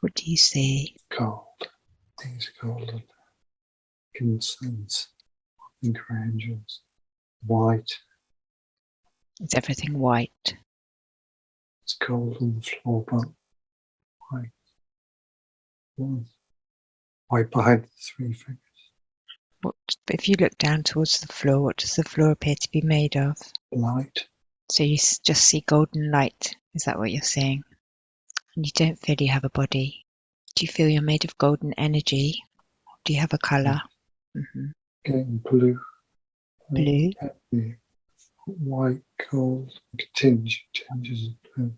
What do you see? Gold. Things are golden. I can sense. I think are angels. White. Is everything white? It's gold on the floor, but white. White behind the three fingers. If you look down towards the floor, what does the floor appear to be made of? Light. So you just see golden light. Is that what you're seeing? And you don't feel you have a body. Do you feel you're made of golden energy? Do you have a colour? Yeah. Mm-hmm. Getting blue. Blue. White, gold, tinges of blue.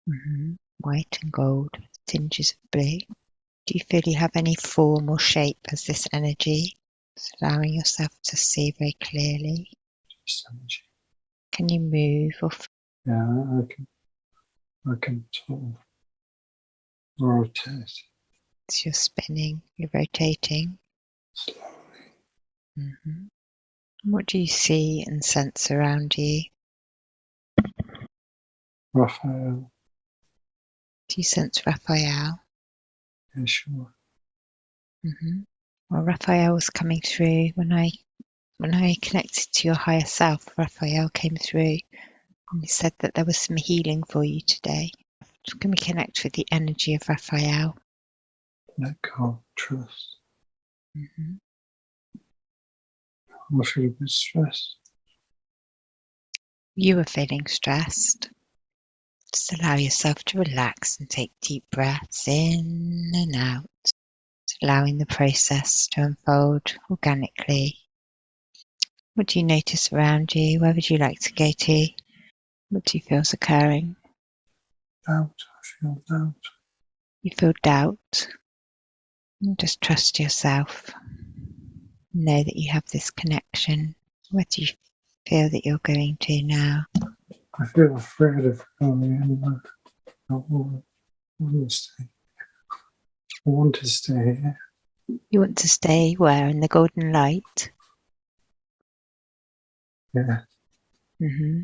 Mm-hmm. White and gold with tinges of blue. Do you feel you have any form or shape as this energy? Just allowing yourself to see very clearly. Just energy. Can you move or? Yeah, I can sort of rotate. So you're spinning, you're rotating. Slowly. Mm-hmm. What do you see and sense around you? Raphael. Do you sense Raphael? Yeah, sure. Mm-hmm. Well, Raphael was coming through when I connected to your higher self. Raphael came through and he said that there was some healing for you today. Can we connect with the energy of Raphael? Let go, trust. Mm-hmm. I feel a bit stressed. You were feeling stressed. Just allow yourself to relax and take deep breaths in and out, allowing the process to unfold organically. What do you notice around you? Where would you like to go to? What do you feel is occurring? Doubt. I feel doubt. You feel doubt. And just trust yourself. Know that you have this connection. Where do you feel that you're going to now? I feel afraid of going anywhere. I want to stay. I want to stay here. You want to stay where? In the golden light? Yeah. Mm-hmm.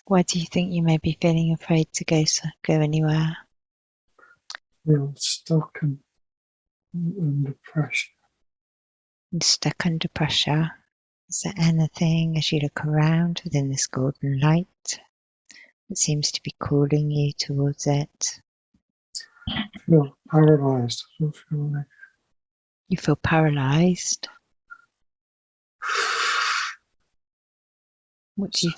Why do you think you may be feeling afraid to go anywhere? I feel stuck and under pressure. And stuck under pressure. Is there anything as you look around within this golden light that seems to be calling you towards it? I feel paralyzed. I don't feel like You feel paralyzed. What do you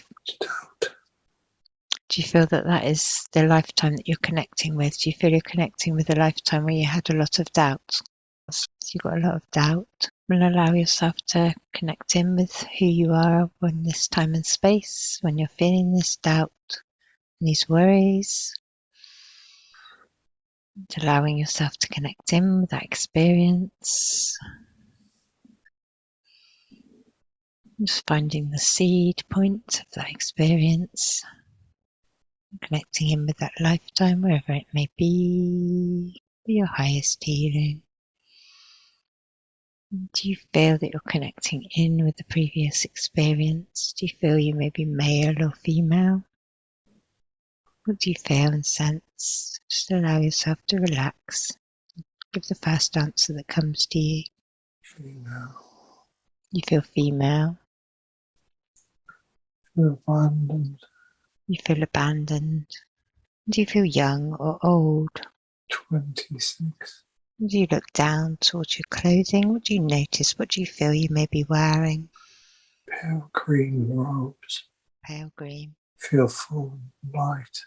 feel that is the lifetime that you're connecting with? Do you feel you're connecting with a lifetime where you had a lot of doubt? So you've got a lot of doubt. And allow yourself to connect in with who you are in this time and space, when you're feeling this doubt and these worries. And allowing yourself to connect in with that experience. Just finding the seed point of that experience. Connecting in with that lifetime, wherever it may be, for your highest healing. Do you feel that you're connecting in with the previous experience? Do you feel you may be male or female? What do you feel and sense? Just allow yourself to relax. Give the first answer that comes to you. female. You feel female. I feel abandoned. You feel abandoned. Do you feel young or old? 26. Do you look down towards your clothing? What do you notice? What do you feel you may be wearing? Pale green robes. Pale green. Feel full and light.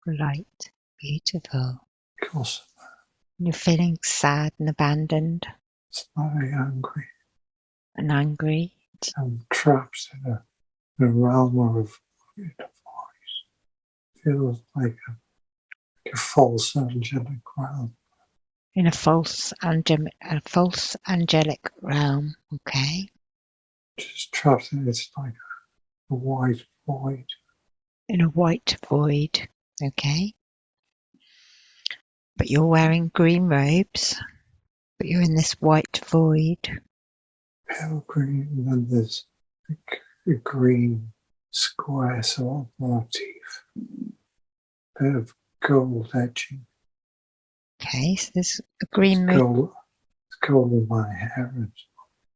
Light. Beautiful. Because You're feeling sad and abandoned. it's very angry. And angry. I'm trapped in a realm of voice. Feels like a false angelic realm. In a false angelic realm. Okay. Just trapped in it's like a white void. In a white void. Okay. But you're wearing green robes. But you're in this white void. Pale green, and then there's a green square sort of motif. Bit of gold edging. Okay, so there's a green It's gold in my hair.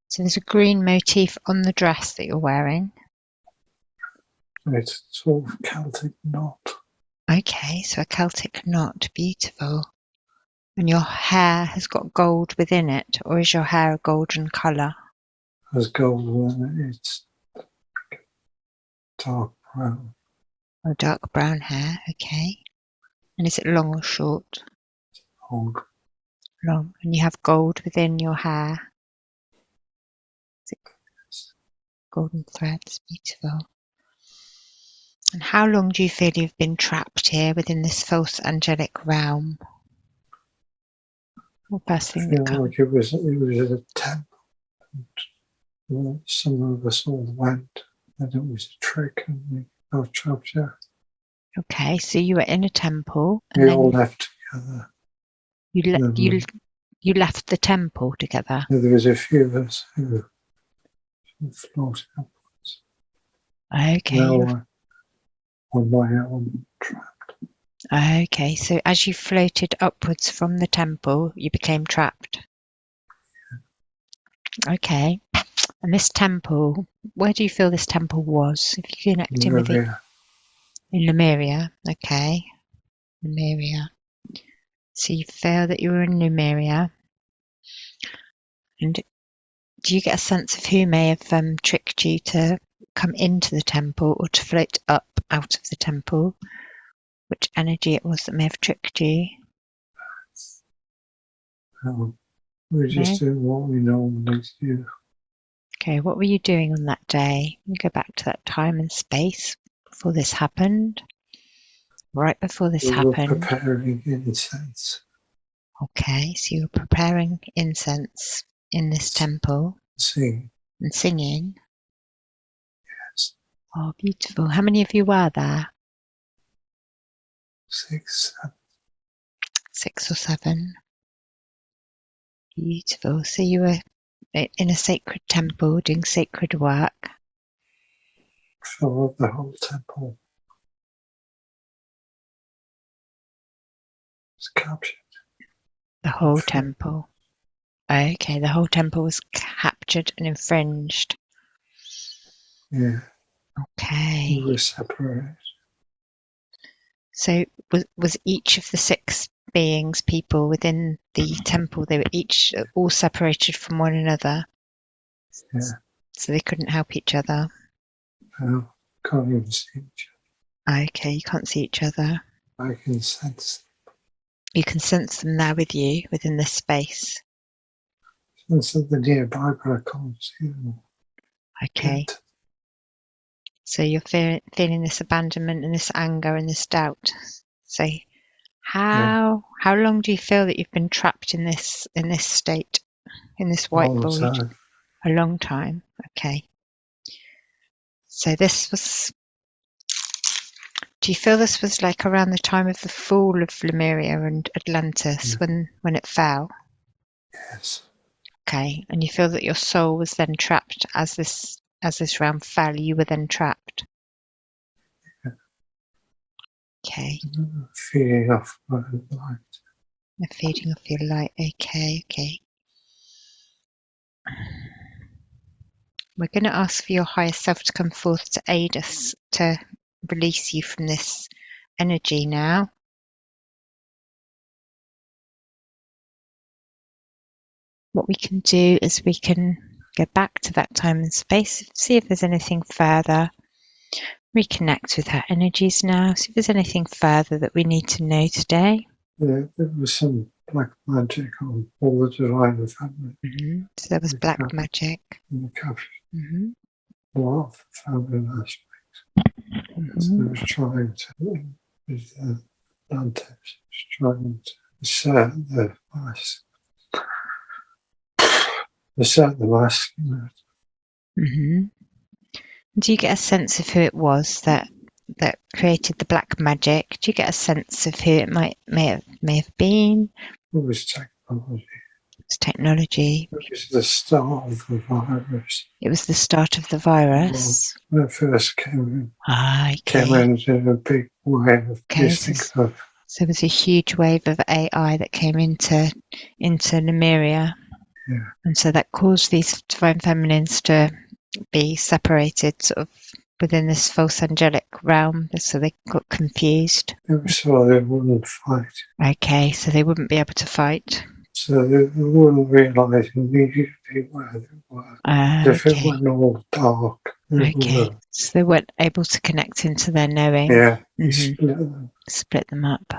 So there's a green motif on the dress that you're wearing. It's sort of Celtic knot. Okay, so a Celtic knot, beautiful. And your hair has got gold within it, or is your hair a golden colour? There's gold in it. It's dark brown. Or dark brown hair, okay. And is it long or short? Long. Long. And you have gold within your hair. Golden threads, beautiful. And how long do you feel you've been trapped here within this false angelic realm? Or first thing I feel like it was a temple. And some of us all went, and it was a trick, and we got trapped there. Okay, so you were in a temple, and We then all left together. You left the temple together. There was a few of us who floated upwards. Okay. Now on my own, trapped. Okay, so as you floated upwards from the temple, you became trapped. Okay. And this temple, where do you feel this temple was? If you connect in with it. In Lemeria. Okay. Lemeria. So you feel that you were in Lemeria. And do you get a sense of who may have tricked you to come into the temple or to float up out of the temple? Which energy it was that may have tricked you? We're just doing what we normally do. Okay, what were you doing on that day? You go back to that time and space before this happened. Right before this happened. We were preparing incense. Okay, so you were preparing incense in this temple. Singing. And singing. Yes. Oh, beautiful. How many of you were there? 6, 7. 6 or 7. Beautiful. So you were in a sacred temple doing sacred work. Fill up the whole temple. It's captured. The whole temple. Okay, the whole temple was captured and infringed. Yeah. Okay. We were separated. So was each of the 6 beings, people within the temple, they were each all separated from one another? Yeah. So they couldn't help each other? No, can't even see each other. Okay, you can't see each other. I can sense them. You can sense them there with you, within this space. Sense that they're nearby, but I can't see them. Okay. So you're feeling this abandonment and this anger and this doubt. So how long do you feel that you've been trapped in this state, in this white void? A long time. Okay. So this was. Do you feel this was like around the time of the fall of Lemeria and Atlantis when it fell? Yes. Okay. And you feel that your soul was then trapped as this realm fell. You were then trapped. Okay. Feeding off my light. Feeding off your light. Okay. We're going to ask for your higher self to come forth to aid us to release you from this energy now. What we can do is we can go back to that time and space, see if there's anything further. Reconnect with our energies now, see if there's anything further that we need to know today. Yeah, there was some black magic on all the divine family. Mm-hmm. So there was black magic. In the capture. Mm-hmm. A lot of the feminine aspects. Mm-hmm. So I was trying to, with Atlantis, trying to assert the masculine. Mm-hmm. Do you get a sense of who it was that created the black magic? Do you get a sense of who it may have been? It was technology. It was technology. It was the start of the virus. It was the start of the virus. When it first came in, okay. came in a big way of So there was a huge wave of AI that came into Lemeria. Yeah. And so that caused these divine feminines to be separated sort of within this false angelic realm, so they got confused. So they wouldn't fight. Okay, so they wouldn't be able to fight. So they wouldn't realise immediately where they were. If it went all dark. Okay, so they weren't able to connect into their knowing. Yeah, split them up.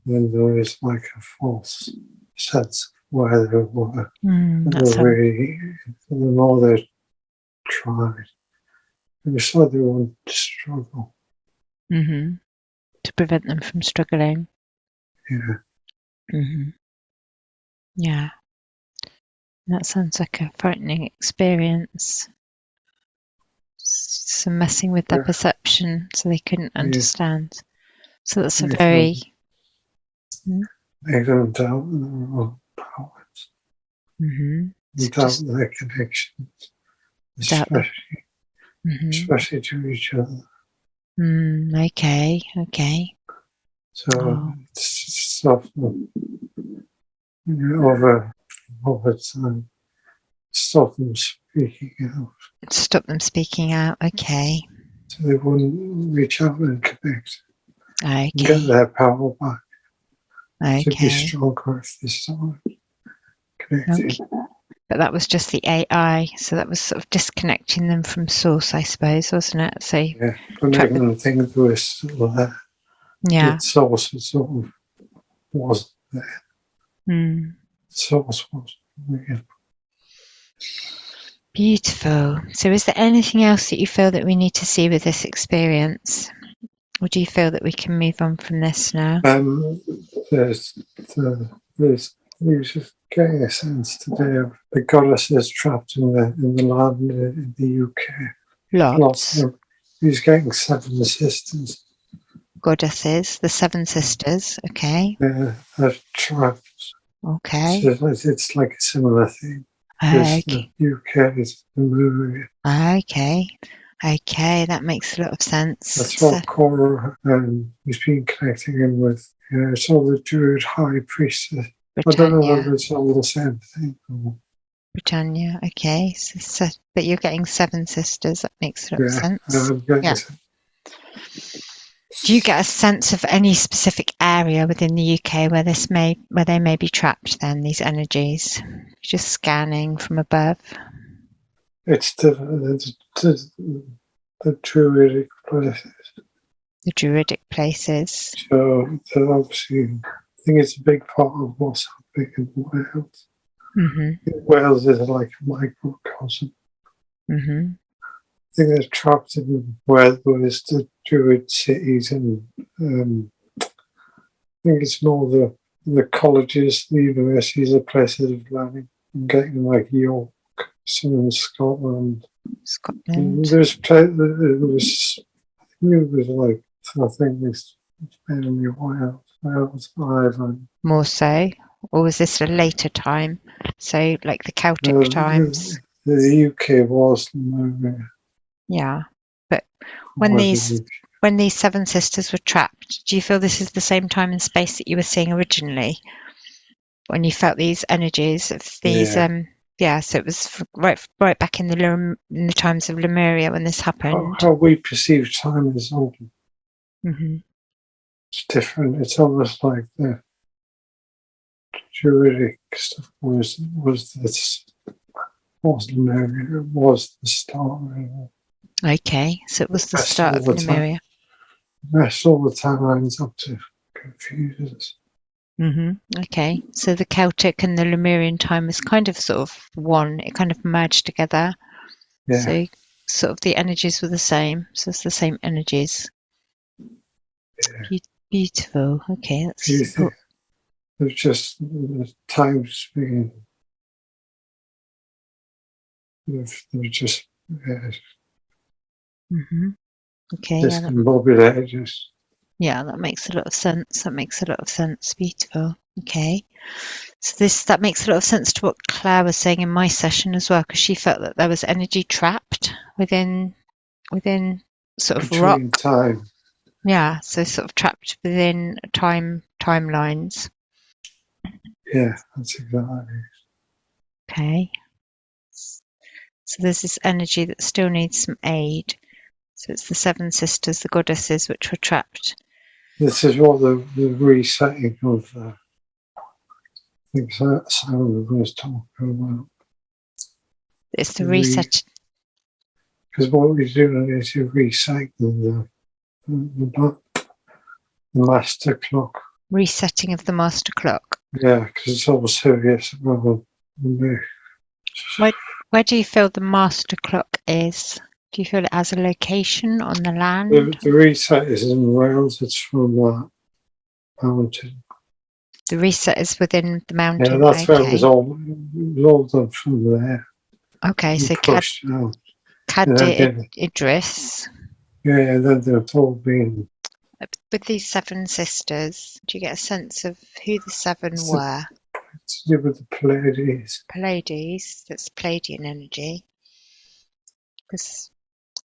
Then there was like a false sense of where they were. The more they tried, it was like they wanted to struggle. To prevent them from struggling. Yeah. Yeah. That sounds like a frightening experience. So messing with their perception so they couldn't understand. So that's a very... They don't doubt their own powers. Doubt their connections. Especially to each other. Okay. So it's often over time. Stop them speaking out. Stop them speaking out, okay. So they wouldn't reach out and connect. Okay. And get their power back. Okay. To be stronger if they start connecting. Okay. But that was just the AI, so that was sort of disconnecting them from source, I suppose, wasn't it? So yeah, but making them think they were still there. Yeah. The source sort of wasn't there. The source was real. Beautiful. So is there anything else that you feel that we need to see with this experience? Or do you feel that we can move on from this now? There's just getting a sense today of the goddesses trapped in the land in the UK. Lots of them. He's getting 7 sisters. Goddesses, the 7 sisters, okay. They're trapped. Okay. So it's like a similar thing. Okay. The UK is Lemeria. Okay, that makes a lot of sense. That's what Cora has been connecting in with. It's all the Druid High Priestess. I don't know whether it's all the same thing. Britannia, okay. So, but you're getting 7 sisters. That makes a lot of sense. Do you get a sense of any specific area within the UK where they may be trapped? Then these energies, just scanning from above. It's the Druidic places. The Druidic places. So obviously, I think it's a big part of what's happening in Wales. Wales is like a microcosm. I think they're trapped in where there's the Druid cities, and I think it's more the colleges, the universities, the places of learning, and getting like York, some in Scotland. There's I think it's mainly Wales, Ireland. More so, or was this a later time? So like the Celtic times. The UK was Lemeria. Yeah, but when these 7 sisters were trapped, do you feel this is the same time and space that you were seeing originally? When you felt these energies of these, so it was right back in the times of Lemeria when this happened. How we perceive time is often it's different. It's almost like the Druidic stuff was Lemeria, was the start. Okay, so it was the start of Lemeria. That's all the timelines up to confuse us. Okay, so the Celtic and the Lemurian time was kind of sort of one. It kind of merged together. Yeah. So sort of the energies were the same. So it's the same energies. Yeah. Beautiful. Okay, that's beautiful. There's just the times being. They're just. Okay. Discombobulated. Yeah, that makes a lot of sense. Beautiful. Okay. So that makes a lot of sense to what Claire was saying in my session as well, because she felt that there was energy trapped within sort of rock. Time. Yeah, so sort of trapped within timelines. Yeah, that's exactly it. Okay. So there's this energy that still needs some aid. So it's the seven sisters, the goddesses, which were trapped. This is what the resetting of I think Sarah was talking about. It's the reset. Because what we're doing is you're resetting the master clock. Resetting of the master clock. Yeah, because it's all serious. Where do you feel the master clock is? Do you feel it as a location on the land? The reset is in Wales. It's from that mountain. The reset is within the mountain. Yeah, that's where it was all done from there. Okay, so Idris. Yeah, then they're all being. With these seven sisters, do you get a sense of who the seven were? It's to do with the Pleiades. Pleiades, that's Pleiadian energy. Because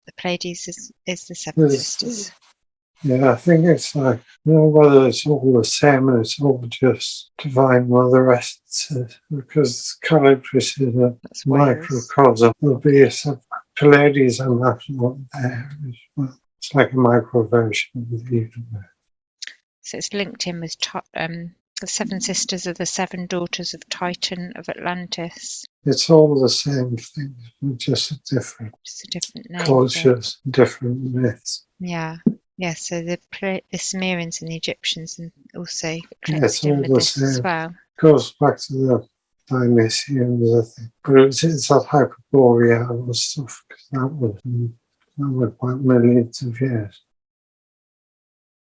the Pleiades is the seven sisters. Yeah, I think it's like, whether it's all the same and it's all just divine mother essences, because Calibris is a microcosm. There'll be a Pleiades and that's not there as well. It's like a micro version of the universe. So it's linked in with the seven sisters are the seven daughters of Titan of Atlantis. It's all the same thing, just a different name, cultures, different myths. Yeah. Yeah, so the Sumerians and the Egyptians and also it's all the same as well. Goes back to the Dionysians, I think. But it's that Hyperboreal stuff, because that was quite millions of years.